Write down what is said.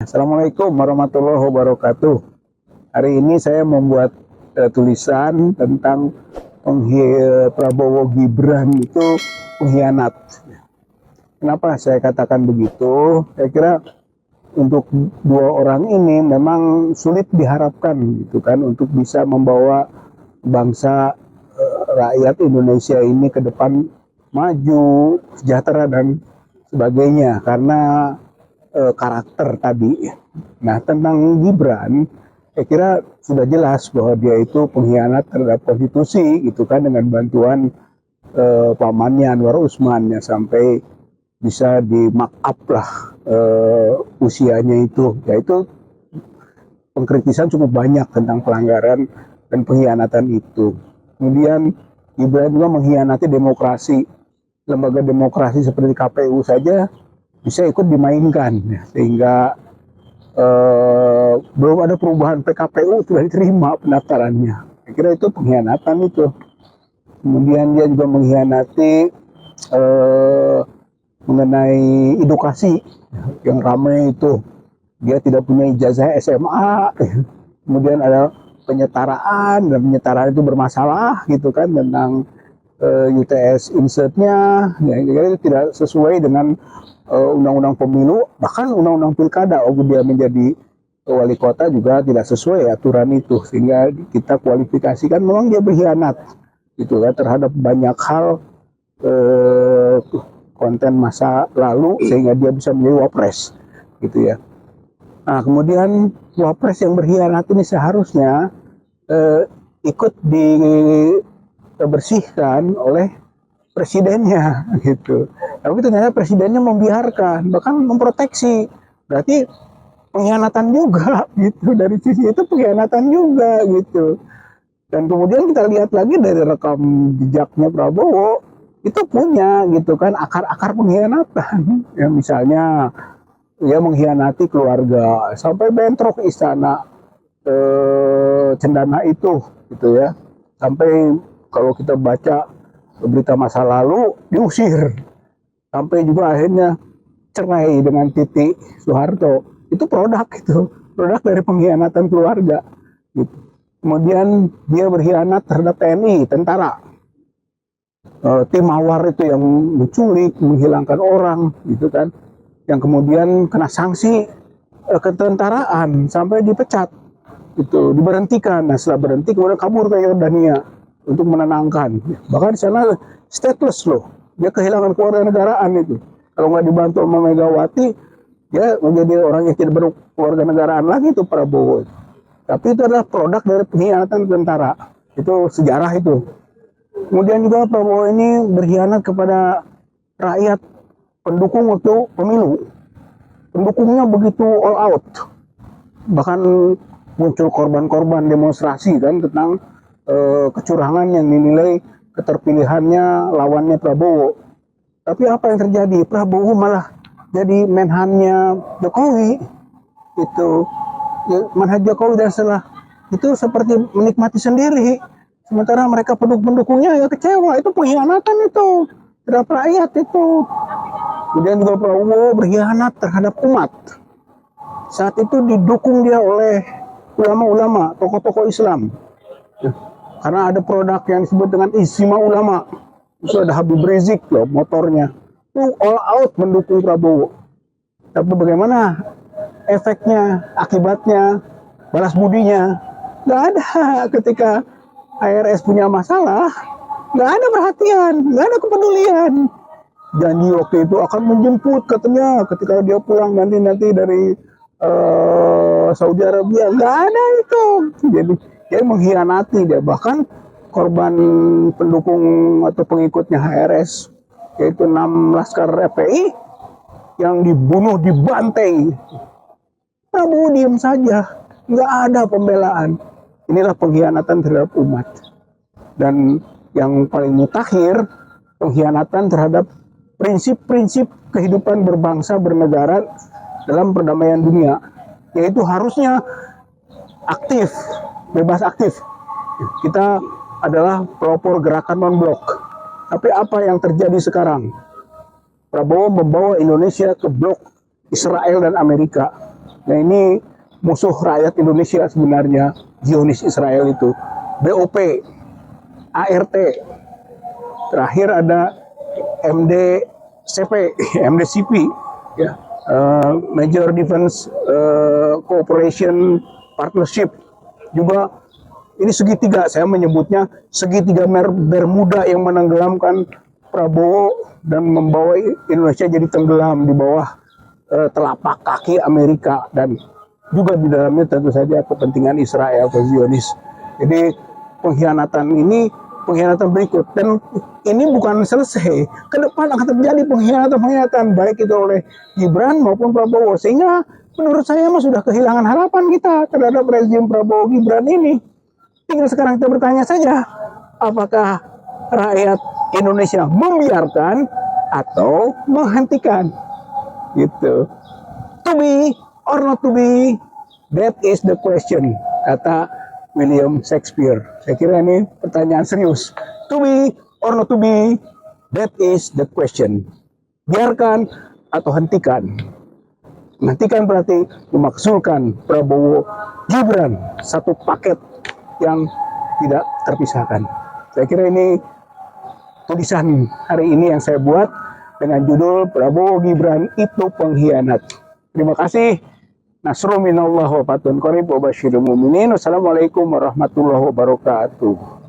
Assalamualaikum warahmatullahi wabarakatuh. Hari ini saya membuat tulisan tentang Prabowo Gibran itu pengkhianat. Kenapa saya katakan begitu? Saya kira untuk dua orang ini memang sulit diharapkan gitu kan untuk bisa membawa bangsa rakyat Indonesia ini ke depan maju, sejahtera dan sebagainya karena karakter tadi. Nah, tentang Gibran, saya kira sudah jelas bahwa dia itu pengkhianat terhadap konstitusi, gitu kan, dengan bantuan pamannya Anwar Usman ya, sampai bisa di mark up lah usianya itu. Yaitu pengkritisan cukup banyak tentang pelanggaran dan pengkhianatan itu. Kemudian Gibran juga mengkhianati demokrasi. Lembaga demokrasi seperti KPU saja bisa ikut dimainkan ya, sehingga belum ada perubahan PKPU sudah diterima pendaftarannya. Saya kira itu pengkhianatan itu. Kemudian dia juga mengkhianati mengenai edukasi yang ramai itu. Dia tidak punya ijazah SMA. Kemudian ada penyetaraan, dan penyetaraan itu bermasalah gitu kan tentang UTS insertnya, ya, itu tidak sesuai dengan undang-undang pemilu, bahkan undang-undang pilkada. Waktu dia menjadi wali kota juga tidak sesuai aturan itu, sehingga kita kualifikasikan memang dia berkhianat gitu kan terhadap banyak hal konten masa lalu, sehingga dia bisa menjadi wapres gitu ya. Nah, kemudian wapres yang berkhianat ini seharusnya ikut dibersihkan oleh presidennya gitu. Tapi ternyata presidennya membiarkan, bahkan memproteksi. Berarti pengkhianatan juga gitu. Dari sisi itu pengkhianatan juga gitu. Dan kemudian kita lihat lagi dari rekam jejaknya Prabowo, itu punya gitu kan akar-akar pengkhianatan. Ya, misalnya dia mengkhianati keluarga sampai bentrok istana Cendana itu gitu ya. Sampai kalau kita baca berita masa lalu diusir, sampai juga akhirnya cerai dengan Titi Soeharto. Itu produk dari pengkhianatan keluarga gitu. Kemudian dia berkhianat terhadap TNI, tentara. Tim Mawar itu yang menculik, menghilangkan orang gitu kan, yang kemudian kena sanksi ketentaraan sampai dipecat, itu diberhentikan. Nah, setelah berhenti kemudian kabur ke Yordania untuk menenangkan. Bahkan di sana stateless loh, dia kehilangan kewarganegaraan itu. Kalau nggak dibantu sama Megawati, dia menjadi orang yang tidak berkewarganegaraan lagi itu Prabowo. Tapi itu adalah produk dari pengkhianatan tentara. Itu sejarah itu. Kemudian juga Prabowo ini berkhianat kepada rakyat pendukung waktu pemilu. Pendukungnya begitu all out. Bahkan muncul korban-korban demonstrasi kan tentang kecurangan yang dinilai keterpilihannya lawannya Prabowo. Tapi apa yang terjadi? Prabowo malah jadi menhannya Jokowi. Itu ya, menhan Jokowi, dan setelah itu seperti menikmati sendiri. Sementara mereka pendukungnya ya kecewa. Itu pengkhianatan itu terhadap rakyat itu. Kemudian juga Prabowo berkhianat terhadap umat. Saat itu didukung dia oleh ulama-ulama, tokoh-tokoh Islam. Karena ada produk yang disebut dengan Istimewa Ulama. Itu ada Habib Rizik loh, motornya. Itu all out mendukung Prabowo. Tapi bagaimana efeknya, akibatnya, balas budinya? Nggak ada. Ketika HRS punya masalah, nggak ada perhatian, nggak ada kepedulian. Janji waktu itu akan menjemput katanya ketika dia pulang nanti dari Saudi Arabia, nggak ada itu. Jadi dia mengkhianati. Dia bahkan korban pendukung atau pengikutnya HRS, yaitu 6 laskar FPI yang dibunuh, dibantai. Prabowo diam saja, nggak ada pembelaan. Inilah pengkhianatan terhadap umat. Dan yang paling mutakhir, pengkhianatan terhadap prinsip-prinsip kehidupan berbangsa bernegara dalam perdamaian dunia, yaitu harusnya aktif, bebas aktif. Kita adalah pelopor gerakan non-blok. Tapi apa yang terjadi sekarang? Prabowo membawa Indonesia ke blok Israel dan Amerika. Nah ini musuh rakyat Indonesia sebenarnya, Zionis Israel itu. BOP, ART, terakhir ada MDCP, MDCP, ya, Major Defense Cooperation Partnership juga. Ini segitiga, saya menyebutnya segitiga Bermuda yang menenggelamkan Prabowo dan membawa Indonesia jadi tenggelam di bawah telapak kaki Amerika, dan juga di dalamnya tentu saja kepentingan Israel atau Zionis. Jadi pengkhianatan berikut, dan ini bukan selesai. Ke depan akan terjadi pengkhianatan baik itu oleh Gibran maupun Prabowo, sehingga menurut saya sudah kehilangan harapan kita terhadap rezim Prabowo Gibran ini. Tinggal sekarang kita bertanya saja, apakah rakyat Indonesia membiarkan atau menghentikan? Gitu. To be or not to be, that is the question, kata William Shakespeare. Saya kira ini pertanyaan serius. To be or not to be, that is the question. Biarkan atau hentikan. Menghentikan berarti memakzulkan Prabowo Gibran, satu paket yang tidak terpisahkan. Saya kira ini tulisan hari ini yang saya buat dengan judul Prabowo Gibran itu pengkhianat. Terima kasih. Nasrul minallah wa fatun qarib wa basyirul mu'minin. Wassalamualaikum warahmatullahi wabarakatuh.